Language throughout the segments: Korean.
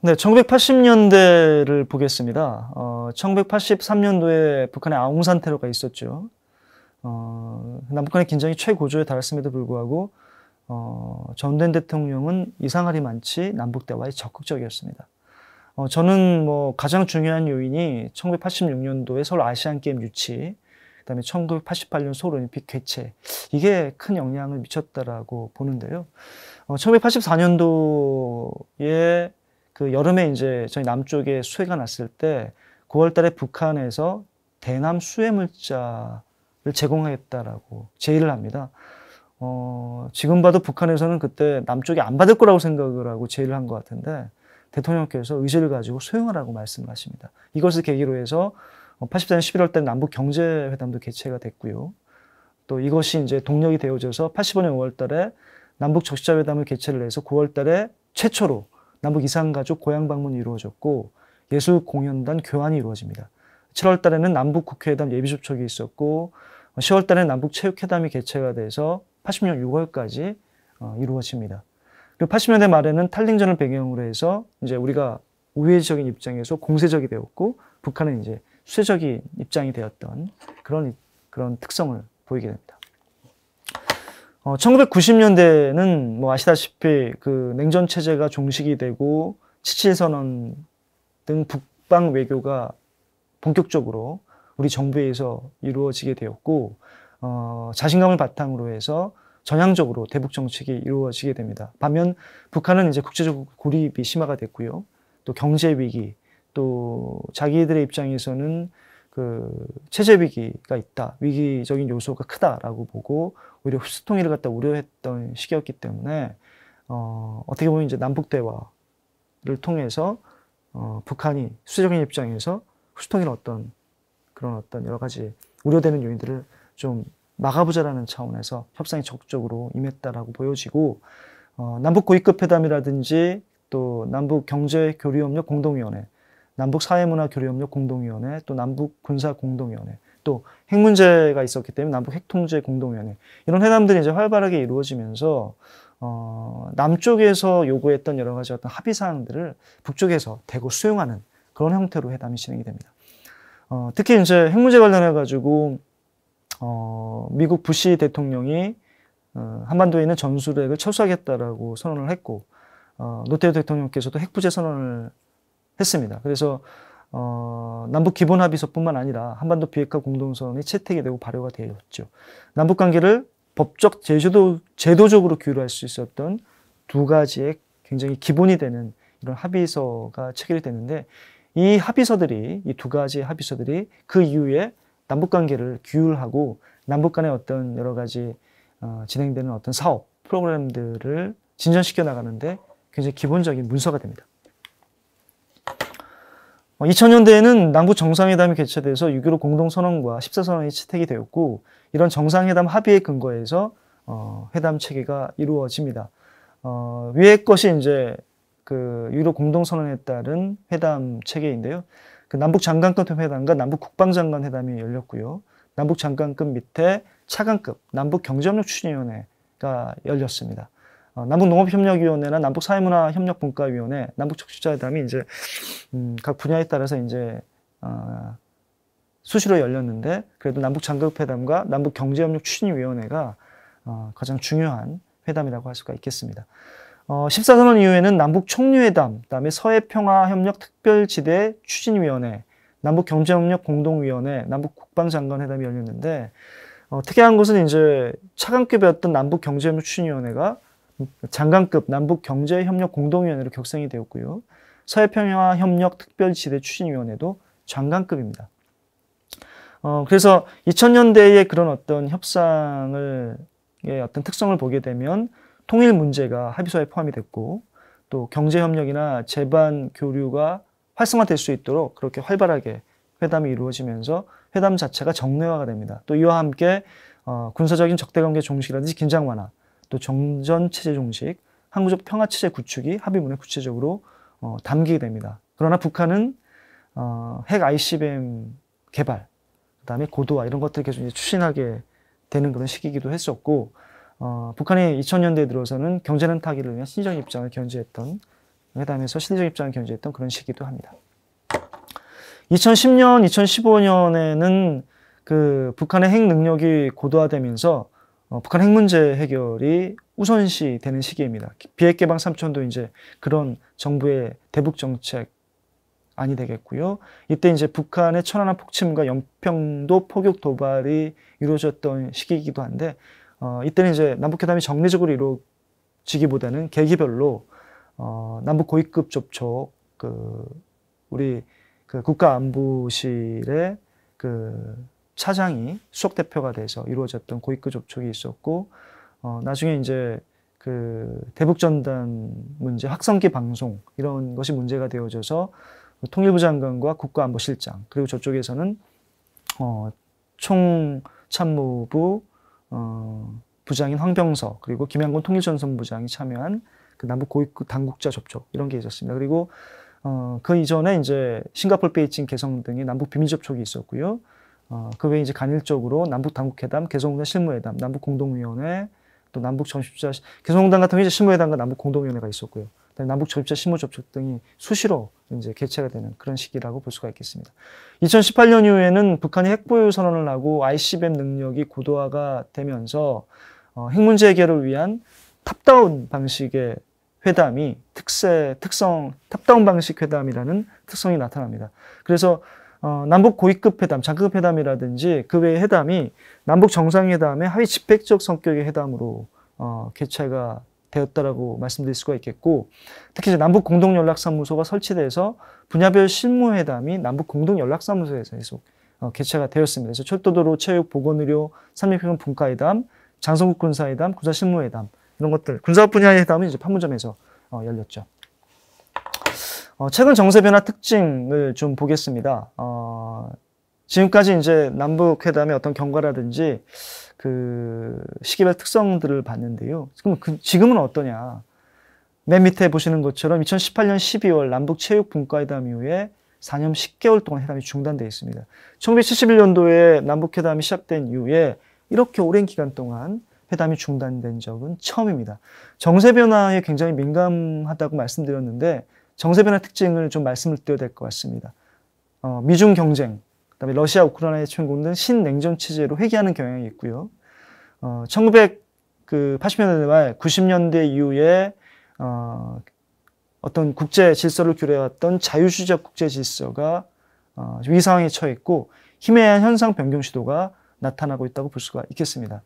네, 1980년대를 보겠습니다. 1983년도에 북한의 아웅산 테러가 있었죠. 남북간의 긴장이 최고조에 달했음에도 불구하고 전두환 대통령은 이상할이 많지 남북 대화에 적극적이었습니다. 저는 뭐 가장 중요한 요인이 1986년도에 서울 아시안게임 유치, 그다음에 1988년 서울올림픽 개최, 이게 큰 영향을 미쳤다라고 보는데요. 1984년도에 그 여름에 이제 저희 남쪽에 수해가 났을 때 9월 달에 북한에서 대남 수해 물자를 제공하겠다라고 제의를 합니다. 지금 봐도 북한에서는 그때 남쪽이 안 받을 거라고 생각을 하고 제의를 한 것 같은데 대통령께서 의지를 가지고 수용하라고 말씀을 하십니다. 이것을 계기로 해서 84년 11월 달 남북 경제회담도 개최가 됐고요. 또 이것이 이제 동력이 되어져서 85년 5월 달에 남북 적시자회담을 개최를 해서 9월 달에 최초로 남북 이산가족 고향 방문이 이루어졌고 예술공연단 교환이 이루어집니다. 7월 달에는 남북 국회회담 예비접촉이 있었고 10월 달에는 남북 체육회담이 개최가 돼서 80년 6월까지 이루어집니다. 그리고 80년대 말에는 탈링전을 배경으로 해서 이제 우리가 우회적인 입장에서 공세적이 되었고 북한은 이제 수세적인 입장이 되었던 그런 특성을 보이게 됩니다. 1990년대는 뭐 아시다시피 그 냉전 체제가 종식이 되고 7.7선언 등 북방 외교가 본격적으로 우리 정부에서 이루어지게 되었고 자신감을 바탕으로 해서 전향적으로 대북 정책이 이루어지게 됩니다. 반면 북한은 이제 국제적 고립이 심화가 됐고요. 또 경제 위기, 또 자기들의 입장에서는 그 체제 위기가 있다, 위기적인 요소가 크다라고 보고 오히려 흡수통일을 갖다 우려했던 시기였기 때문에 어떻게 보면 이제 남북 대화를 통해서 북한이 수세적인 입장에서 흡수통일 그런 여러 가지 우려되는 요인들을 좀 막아보자라는 차원에서 협상에 적극적으로 임했다라고 보여지고 남북 고위급 회담이라든지 또 남북 경제 교류협력 공동위원회, 남북 사회문화 교류협력 공동위원회, 또 남북 군사 공동위원회, 또 핵 문제가 있었기 때문에 남북 핵통제 공동위원회, 이런 회담들이 이제 활발하게 이루어지면서 남쪽에서 요구했던 여러 가지 어떤 합의 사항들을 북쪽에서 대거 수용하는 그런 형태로 회담이 진행이 됩니다. 특히 이제 핵 문제 관련해 가지고 미국 부시 대통령이 한반도에 있는 전술핵을 철수하겠다라고 선언을 했고 노태우 대통령께서도 핵부재 선언을 했습니다. 그래서 남북 기본합의서뿐만 아니라 한반도 비핵화 공동선언이 채택이 되고 발효가 되었죠. 남북 관계를 법적 제도적으로 규율할 수 있었던 두 가지의 굉장히 기본이 되는 이런 합의서가 체결이 됐는데 이 두 가지의 합의서들이 그 이후에 남북 관계를 규율하고 남북 간의 어떤 여러 가지 진행되는 어떤 사업 프로그램들을 진전시켜 나가는데 굉장히 기본적인 문서가 됩니다. 2000년대에는 남북 정상회담이 개최돼서 6.15 공동선언과 14선언이 채택이 되었고 이런 정상회담 합의에 근거해서 회담 체계가 이루어집니다. 위의 것이 이제 그 6.15 공동선언에 따른 회담 체계인데요. 그 남북 장관급 회담과 남북 국방장관 회담이 열렸고요. 남북 장관급 밑에 차관급 남북 경제협력 추진위원회가 열렸습니다. 남북 농업협력위원회나 남북 사회문화협력분과위원회, 남북 적시자회담이 이제 각 분야에 따라서 이제 수시로 열렸는데 그래도 남북 장관급 회담과 남북 경제협력 추진위원회가 가장 중요한 회담이라고 할 수가 있겠습니다. 14선언 이후에는 남북 총리회담, 그다음에 서해평화협력 특별지대 추진위원회, 남북 경제협력 공동위원회, 남북 국방장관 회담이 열렸는데 특이한 것은 이제 차관급이었던 남북 경제협력 추진위원회가 장관급 남북 경제협력 공동위원회로 격상이 되었고요. 서해평화협력 특별지대 추진위원회도 장관급입니다. 그래서 2000년대의 그런 어떤 협상의 어떤 특성을 보게 되면 통일 문제가 합의서에 포함이 됐고 또 경제협력이나 제반 교류가 활성화될 수 있도록 그렇게 활발하게 회담이 이루어지면서 회담 자체가 정례화가 됩니다. 또 이와 함께 군사적인 적대관계 종식이라든지 긴장 완화, 또 정전체제 종식, 항구적 평화체제 구축이 합의문에 구체적으로 담기게 됩니다. 그러나 북한은 핵 ICBM 개발, 그다음에 고도화 이런 것들을 계속 이제 추진하게 되는 그런 시기이기도 했었고 북한이 2000년대에 들어서는 경제는 타기를 위한 신적 입장을 견지했던 회담에서 실질적 입장을 견지했던 그런 시기도 합니다. 2010년, 2015년에는 그 북한의 핵 능력이 고도화되면서 북한 핵 문제 해결이 우선시 되는 시기입니다. 비핵 개방 3천도 이제 그런 정부의 대북 정책 안이 되겠고요. 이때 이제 북한의 천안함 폭침과 연평도 포격 도발이 이루어졌던 시기이기도 한데, 이때는 이제 남북회담이 정례적으로 이루어지기보다는 계기별로 남북 고위급 접촉, 우리 국가안보실의 차장이 수석 대표가 돼서 이루어졌던 고위급 접촉이 있었고, 나중에 이제 대북 전단 문제, 확성기 방송 이런 것이 문제가 되어져서 통일부 장관과 국가안보실장, 그리고 저쪽에서는 총참모부 부장인 황병서, 그리고 김양곤 통일전선부장이 참여한 그 남북 고위급 당국자 접촉 이런 게 있었습니다. 그리고 그 이전에 이제 싱가포르, 베이징, 개성 등의 남북 비밀 접촉이 있었고요. 그 외에 이제 간헐적으로 남북 당국회담, 개성공단 실무회담, 남북 공동위원회, 또 남북 정식자 개성공단 같은 경우 이제 실무회담과 남북 공동위원회가 있었고요. 남북 정식자 실무 접촉 등이 수시로 이제 개최가 되는 그런 시기라고 볼 수가 있겠습니다. 2018년 이후에는 북한이 핵보유 선언을 하고 ICBM 능력이 고도화가 되면서 핵 문제 해결을 위한 탑다운 방식의 회담이 탑다운 방식 회담이라는 특성이 나타납니다. 그래서 남북 고위급 회담, 장급 회담이라든지 그 외의 회담이 남북 정상회담의 하위 집획적 성격의 회담으로 개최가 되었다라고 말씀드릴 수가 있겠고, 특히 이제 남북 공동연락사무소가 설치돼서 분야별 실무회담이 남북 공동연락사무소에서 계속 개최가 되었습니다. 그래서 철도도로, 체육, 보건의료, 삼립회담, 분과회담, 장성국 군사회담, 군사실무회담 이런 것들, 군사 분야의 회담은 이제 판문점에서 열렸죠. 최근 정세 변화 특징을 좀 보겠습니다. 지금까지 이제 남북 회담의 어떤 경과라든지 시기별 특성들을 봤는데요. 그럼 지금은 어떠냐? 맨 밑에 보시는 것처럼 2018년 12월 남북 체육 분과회담 이후에 4년 10개월 동안 회담이 중단되어 있습니다. 1971년도에 남북 회담이 시작된 이후에 이렇게 오랜 기간 동안 회담이 중단된 적은 처음입니다. 정세 변화에 굉장히 민감하다고 말씀드렸는데 정세 변화 특징을 좀 말씀을 드려야 될 것 같습니다. 미중 경쟁, 그다음에 러시아, 우크라이나의 침공은 신냉전 체제로 회귀하는 경향이 있고요. 1980년대 말 90년대 이후에 어떤 국제 질서를 규례해왔던 자유주의적 국제 질서가 위상에 처했고 희미한 현상 변경 시도가 나타나고 있다고 볼 수가 있겠습니다.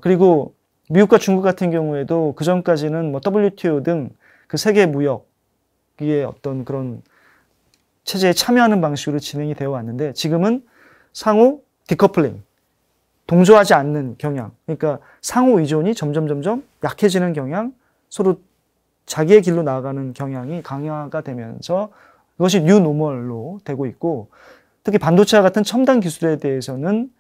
그리고 미국과 중국 같은 경우에도 그 전까지는 뭐 WTO 등 그 세계 무역의 어떤 그런 체제에 참여하는 방식으로 진행이 되어 왔는데 지금은 상호 디커플링, 동조하지 않는 경향, 그러니까 상호 의존이 점점 약해지는 경향, 서로 자기의 길로 나아가는 경향이 강화가 되면서 그것이 뉴 노멀로 되고 있고, 특히 반도체와 같은 첨단 기술에 대해서는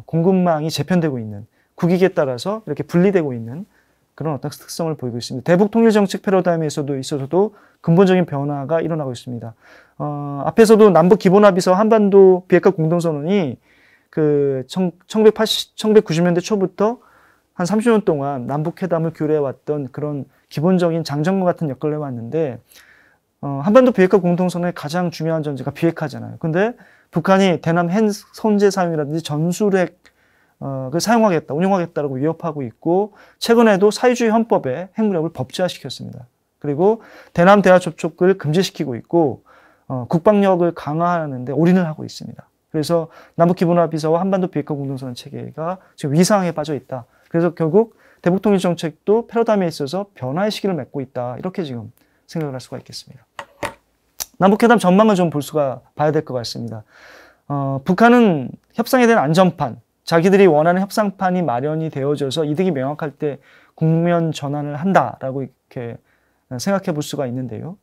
공급망이 재편되고 있는, 국익에 따라서 이렇게 분리되고 있는 그런 어떤 특성을 보이고 있습니다. 대북 통일 정책 패러다임에서도 있어서도 근본적인 변화가 일어나고 있습니다. 앞에서도 남북 기본합의서 한반도 비핵화 공동선언이 1990년대 초부터 한 30년 동안 남북 회담을 규례해왔던 그런 기본적인 장전과 같은 역할을 해왔는데, 한반도 비핵화 공동선언의 가장 중요한 전제가 비핵화잖아요. 근데 북한이 대남 핵 선제 사용이라든지 전술핵 사용하겠다, 운용하겠다라고 위협하고 있고, 최근에도 사회주의 헌법에 핵무력을 법제화시켰습니다. 그리고 대남 대화 접촉을 금지시키고 있고, 국방력을 강화하는데 올인을 하고 있습니다. 그래서 남북 기본합의서와 한반도 비핵화 공동선언 체계가 지금 위상에 빠져 있다. 그래서 결국 대북 통일 정책도 패러다임에 있어서 변화의 시기를 맺고 있다. 이렇게 지금 생각을 할 수가 있겠습니다. 남북 회담 전망을 좀 봐야 될 것 같습니다. 북한은 협상에 대한 안전판, 자기들이 원하는 협상판이 마련이 되어져서 이득이 명확할 때 국면 전환을 한다라고 이렇게 생각해 볼 수가 있는데요.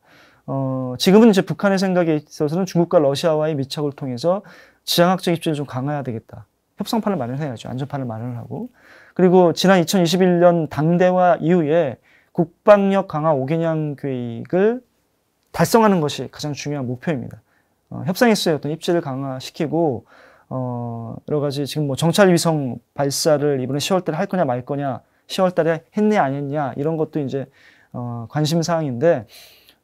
지금은 이제 북한의 생각에 있어서는 중국과 러시아와의 밀착을 통해서 지정학적 입지를 좀 강화해야 되겠다. 협상판을 마련해야죠. 안전판을 마련하고. 그리고 지난 2021년 당대화 이후에 국방력 강화 5개년 계획을 달성하는 것이 가장 중요한 목표입니다. 협상에서의 어떤 입지를 강화시키고, 여러 가지 지금 뭐 정찰 위성 발사를 이번에 10월 달에 할 거냐 말 거냐, 10월 달에 했냐 안 했냐, 이런 것도 이제 관심 사항인데,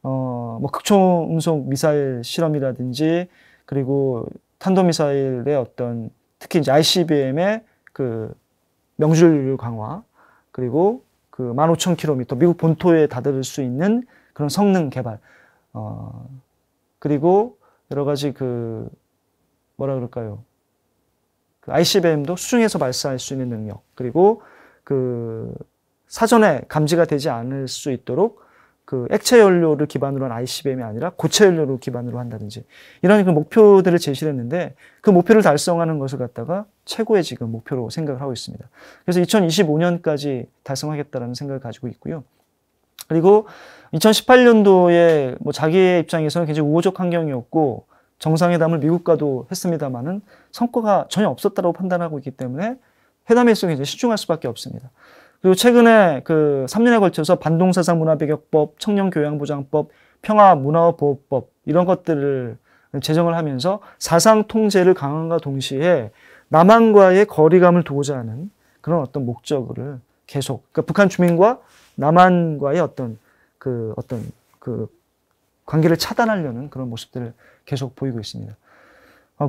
뭐 극초음속 미사일 실험이라든지 그리고 탄도미사일의 어떤 특히 이제 ICBM의 그 명중률 강화 그리고 그 15,000km 미국 본토에 다다를 수 있는 그런 성능 개발 그리고 여러 가지 그 뭐라 그럴까요? 그 ICBM도 수중에서 발사할 수 있는 능력 그리고 그 사전에 감지가 되지 않을 수 있도록 그 액체 연료를 기반으로 한 ICBM이 아니라 고체 연료를 기반으로 한다든지 이런 그 목표들을 제시를 했는데 그 목표를 달성하는 것을 갖다가 최고의 지금 목표로 생각을 하고 있습니다. 그래서 2025년까지 달성하겠다라는 생각을 가지고 있고요. 그리고 2018년도에 뭐 자기의 입장에서는 굉장히 우호적 환경이었고 정상회담을 미국과도 했습니다만은 성과가 전혀 없었다고 판단하고 있기 때문에 회담의 일정에 이제 실종할 수밖에 없습니다. 그리고 최근에 그 3년에 걸쳐서 반동사상 문화배격법, 청년교양보장법, 평화문화보호법 이런 것들을 제정을 하면서 사상 통제를 강화함과 동시에 남한과의 거리감을 두고자 하는 그런 어떤 목적을 계속 그러니까 북한 주민과 남한과의 어떤 그 관계를 차단하려는 그런 모습들을 계속 보이고 있습니다.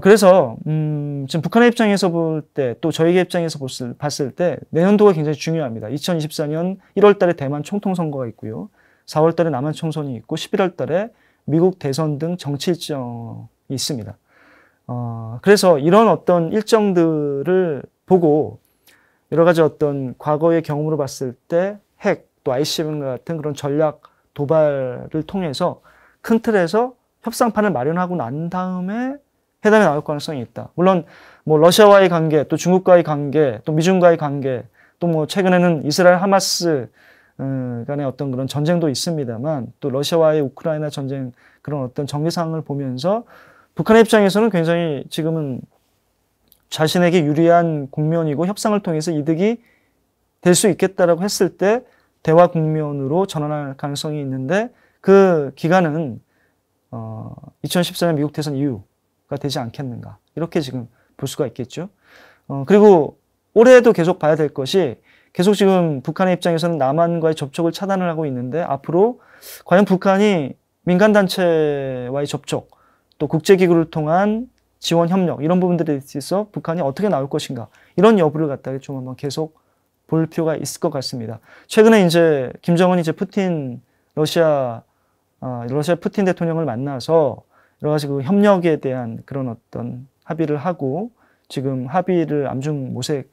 그래서 지금 북한의 입장에서 볼 때 또 저희의 입장에서 봤을 때 내년도가 굉장히 중요합니다. 2024년 1월 달에 대만 총통 선거가 있고요. 4월 달에 남한 총선이 있고 11월 달에 미국 대선 등 정치 일정이 있습니다. 그래서 이런 어떤 일정들을 보고 여러 가지 어떤 과거의 경험으로 봤을 때 핵, 또 ICBM 같은 그런 전략 도발을 통해서 큰 틀에서 협상판을 마련하고 난 다음에 회담이 나올 가능성이 있다. 물론 뭐 러시아와의 관계, 또 중국과의 관계, 또 미중과의 관계, 또 뭐 최근에는 이스라엘 하마스 간의 어떤 그런 전쟁도 있습니다만 또 러시아와의 우크라이나 전쟁 그런 어떤 전개 상황을 보면서 북한의 입장에서는 굉장히 지금은 자신에게 유리한 국면이고 협상을 통해서 이득이 될 수 있겠다라고 했을 때 대화 국면으로 전환할 가능성이 있는데 그 기간은 2014년 미국 대선 이후가 되지 않겠는가 이렇게 지금 볼 수가 있겠죠. 그리고 올해도 계속 봐야 될 것이 계속 지금 북한의 입장에서는 남한과의 접촉을 차단을 하고 있는데 앞으로 과연 북한이 민간단체와의 접촉 또 국제기구를 통한 지원 협력 이런 부분들에 있어서 북한이 어떻게 나올 것인가 이런 여부를 갖다가 좀 한번 계속 볼 필요가 있을 것 같습니다. 최근에 이제 김정은이 이제 러시아 푸틴 대통령을 만나서 여러 가지 그 협력에 대한 그런 어떤 합의를 하고 지금 합의를 암중 모색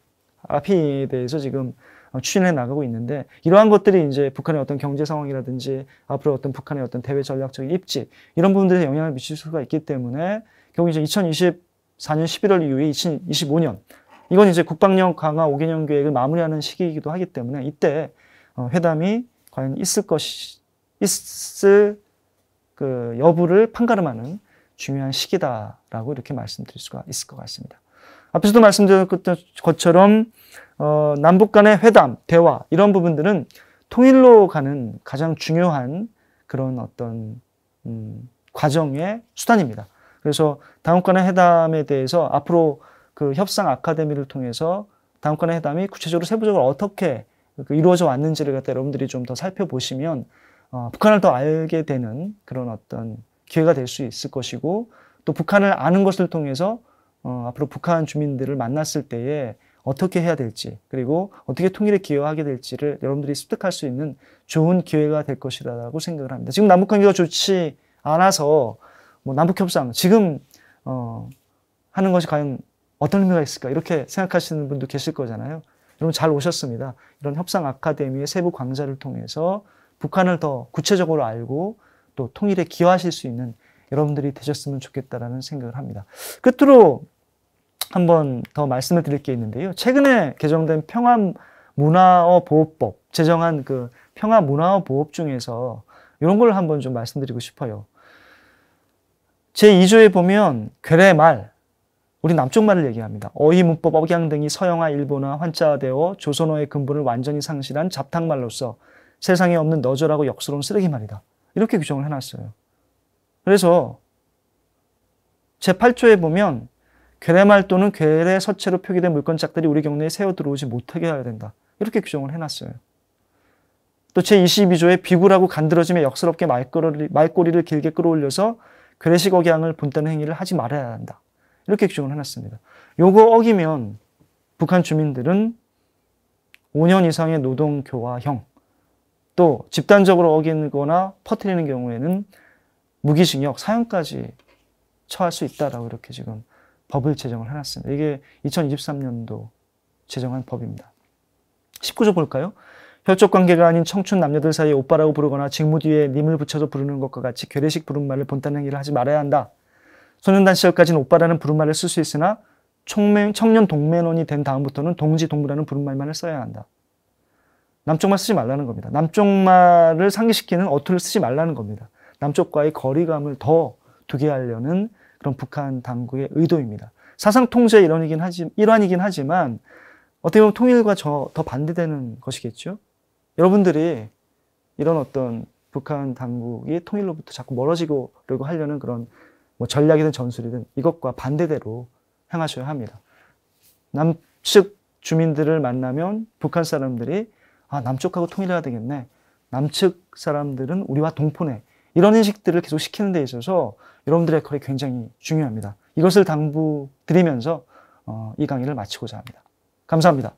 합의에 대해서 지금 추진해 나가고 있는데 이러한 것들이 이제 북한의 어떤 경제 상황이라든지 앞으로 어떤 북한의 어떤 대외 전략적인 입지 이런 부분들에 영향을 미칠 수가 있기 때문에 결국 이제 2024년 11월 이후에 2025년 이건 이제 국방력 강화 5개년 계획을 마무리하는 시기이기도 하기 때문에 이때 회담이 과연 있을 그 여부를 판가름하는 중요한 시기다라고 이렇게 말씀드릴 수가 있을 것 같습니다. 앞에서도 말씀드렸던 것처럼 남북 간의 회담, 대화 이런 부분들은 통일로 가는 가장 중요한 그런 어떤 과정의 수단입니다. 그래서 다음 간의 회담에 대해서 앞으로 그 협상 아카데미를 통해서 다음 간의 회담이 구체적으로 세부적으로 어떻게 이루어져 왔는지를 갖다 여러분들이 좀 더 살펴보시면 북한을 더 알게 되는 그런 어떤 기회가 될 수 있을 것이고 또 북한을 아는 것을 통해서 앞으로 북한 주민들을 만났을 때에 어떻게 해야 될지 그리고 어떻게 통일에 기여하게 될지를 여러분들이 습득할 수 있는 좋은 기회가 될 것이라고 생각을 합니다. 지금 남북관계가 좋지 않아서 뭐 남북협상 지금 하는 것이 과연 어떤 의미가 있을까 이렇게 생각하시는 분도 계실 거잖아요. 여러분 잘 오셨습니다. 이런 협상 아카데미의 세부 강좌를 통해서 북한을 더 구체적으로 알고 또 통일에 기여하실 수 있는 여러분들이 되셨으면 좋겠다라는 생각을 합니다. 끝으로 한번 더 말씀을 드릴 게 있는데요. 최근에 개정된 평화문화어보호법, 제정한 그 평화문화어보호법 중에서 이런 걸 한번 좀 말씀드리고 싶어요. 제2조에 보면 괴뢰말, 우리 남쪽 말을 얘기합니다. 어휘, 문법, 억양 등이 서양화, 일본화, 환자되어 조선어의 근본을 완전히 상실한 잡탕말로서 세상에 없는 너절하고 역스러운 쓰레기말이다. 이렇게 규정을 해놨어요. 그래서 제8조에 보면 괴뢰말 또는 괴뢰 서체로 표기된 물건짝들이 우리 경내에 새어 들어오지 못하게 해야 된다. 이렇게 규정을 해놨어요. 또 제22조에 비굴하고 간드러짐에 역스럽게 말꼬리를 길게 끌어올려서 괴뢰식 억양을 본다는 행위를 하지 말아야 한다. 이렇게 규정을 해놨습니다. 요거 어기면 북한 주민들은 5년 이상의 노동교화형, 또 집단적으로 어기거나 퍼뜨리는 경우에는 무기징역, 사형까지 처할 수 있다라고 이렇게 지금 법을 제정을 해놨습니다. 이게 2023년도 제정한 법입니다. 19조 볼까요? 혈족 관계가 아닌 청춘 남녀들 사이에 오빠라고 부르거나 직무 뒤에 님을 붙여서 부르는 것과 같이 괴뢰식 부른말을 본다는 행위를 하지 말아야 한다. 소년단 시절까지는 오빠라는 부른말을 쓸 수 있으나 청년 동맹원이 된 다음부터는 동지 동무라는 부른말만을 써야 한다. 남쪽말 쓰지 말라는 겁니다. 남쪽말을 상기시키는 어투를 쓰지 말라는 겁니다. 남쪽과의 거리감을 더 두게 하려는 그런 북한 당국의 의도입니다. 사상 통제의 일환이긴 하지만 어떻게 보면 통일과 더 반대되는 것이겠죠. 여러분들이 이런 어떤 북한 당국이 통일로부터 자꾸 멀어지려고 하려는 그런 뭐 전략이든 전술이든 이것과 반대대로 행하셔야 합니다. 남측 주민들을 만나면 북한 사람들이 남쪽하고 통일해야 되겠네. 남측 사람들은 우리와 동포네. 이런 인식들을 계속 시키는 데 있어서 여러분들의 역할이 굉장히 중요합니다. 이것을 당부드리면서 이 강의를 마치고자 합니다. 감사합니다.